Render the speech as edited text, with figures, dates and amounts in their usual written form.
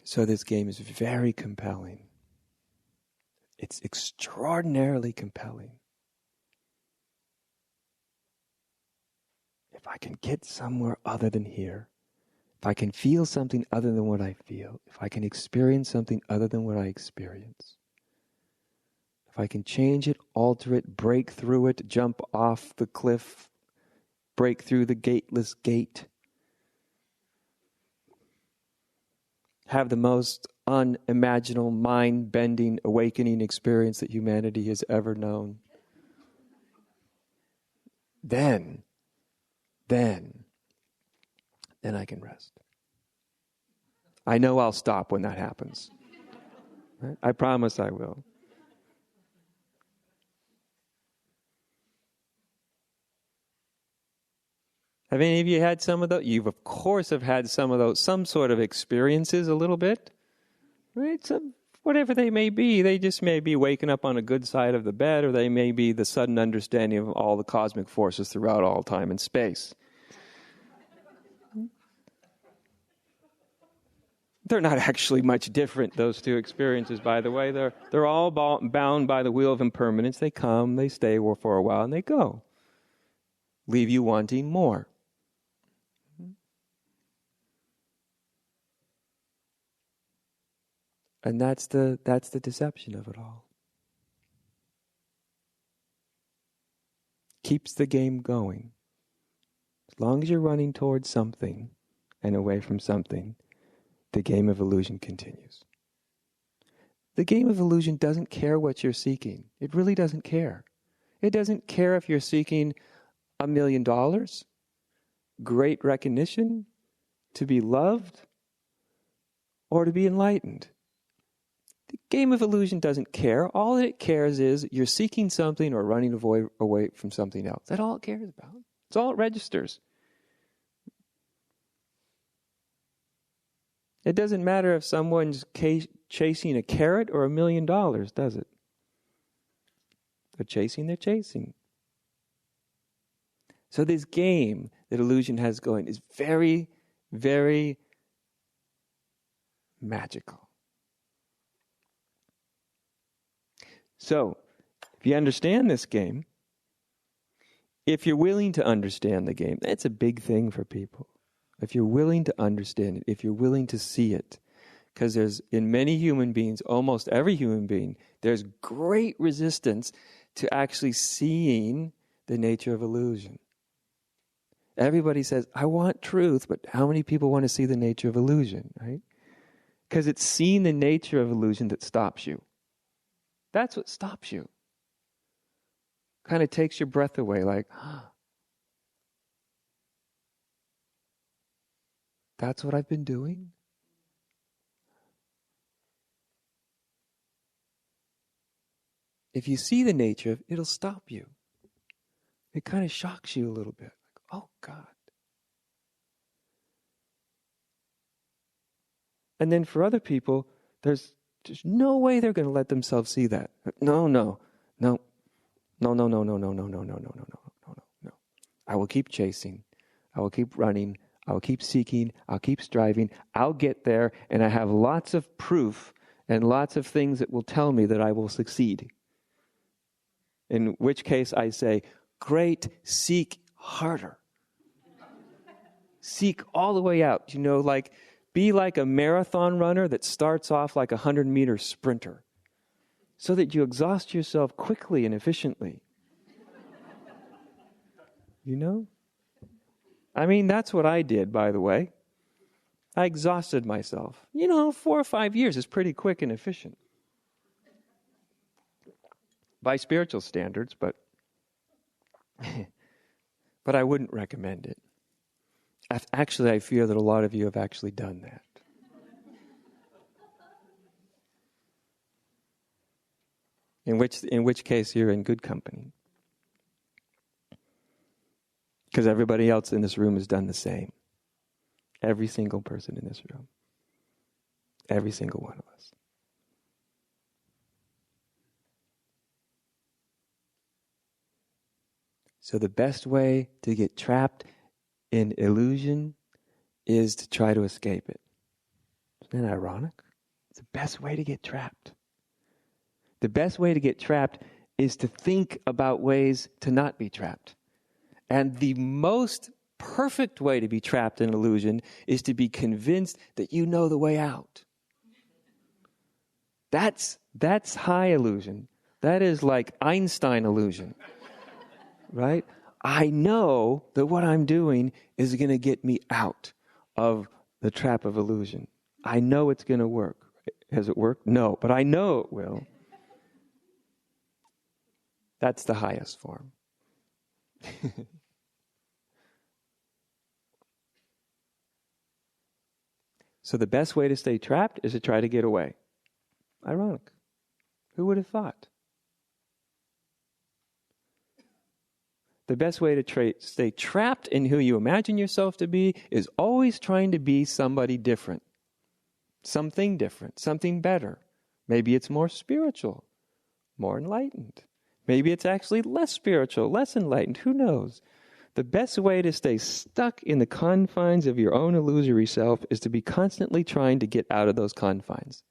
So this game is very compelling. It's extraordinarily compelling. If I can get somewhere other than here, if I can feel something other than what I feel, if I can experience something other than what I experience, if I can change it, alter it, break through it, jump off the cliff, break through the gateless gate, have the most unimaginable, mind-bending, awakening experience that humanity has ever known, then I can rest. I know I'll stop when that happens. Right? I promise I will. Have any of you had some of those? You've, of course, have had some of those, some sort of experiences a little bit. Right? Whatever they may be. They just may be waking up on a good side of the bed, or they may be the sudden understanding of all the cosmic forces throughout all time and space. They're not actually much different, those two experiences, by the way. They're all bound by the wheel of impermanence. They come, they stay for a while, and they go. Leave you wanting more. And that's the deception of it all. Keeps the game going. As long as you're running towards something and away from something, the game of illusion continues. The game of illusion doesn't care what you're seeking. It really doesn't care. It doesn't care if you're seeking $1 million, great recognition, to be loved, or to be enlightened. The game of illusion doesn't care. All it cares is you're seeking something or running away from something else. That's all it cares about. It's all it registers. It doesn't matter if someone's chasing a carrot or $1 million, does it? They're chasing. So this game that illusion has going is very, very magical. So, if you understand this game, if you're willing to understand the game, that's a big thing for people. If you're willing to understand it, if you're willing to see it, because there's, in many human beings, almost every human being, there's great resistance to actually seeing the nature of illusion. Everybody says, I want truth, but how many people want to see the nature of illusion, right? Because it's seeing the nature of illusion that stops you. That's what stops you. Kind of takes your breath away, like, that's what I've been doing? If you see the nature of it, it'll stop you. It kind of shocks you a little bit. Like, oh, God. And then for other people, there's no way they're going to let themselves see that. No. I will keep chasing. I will keep running. I will keep seeking. I'll keep striving. I'll get there, and I have lots of proof and lots of things that will tell me that I will succeed. In which case I say, great, seek harder. Seek all the way out. Be like a marathon runner that starts off like a 100-meter sprinter, so that you exhaust yourself quickly and efficiently. I mean, that's what I did, by the way. I exhausted myself. 4 or 5 years is pretty quick and efficient. By spiritual standards, but I wouldn't recommend it. Actually, I fear that a lot of you have actually done that. In which case you're in good company. Because everybody else in this room has done the same. Every single person in this room. Every single one of us. So the best way to get trapped in illusion is to try to escape it. Isn't that ironic? It's the best way to get trapped. The best way to get trapped is to think about ways to not be trapped. And the most perfect way to be trapped in illusion is to be convinced that you know the way out. That's high illusion. That is like Einstein illusion, right? I know that what I'm doing is going to get me out of the trap of illusion. I know it's going to work. Has it worked? No, but I know it will. That's the highest form. So the best way to stay trapped is to try to get away. Ironic. Who would have thought? The best way to stay trapped in who you imagine yourself to be is always trying to be somebody different. Something different, something better. Maybe it's more spiritual, more enlightened. Maybe it's actually less spiritual, less enlightened. Who knows? The best way to stay stuck in the confines of your own illusory self is to be constantly trying to get out of those confines.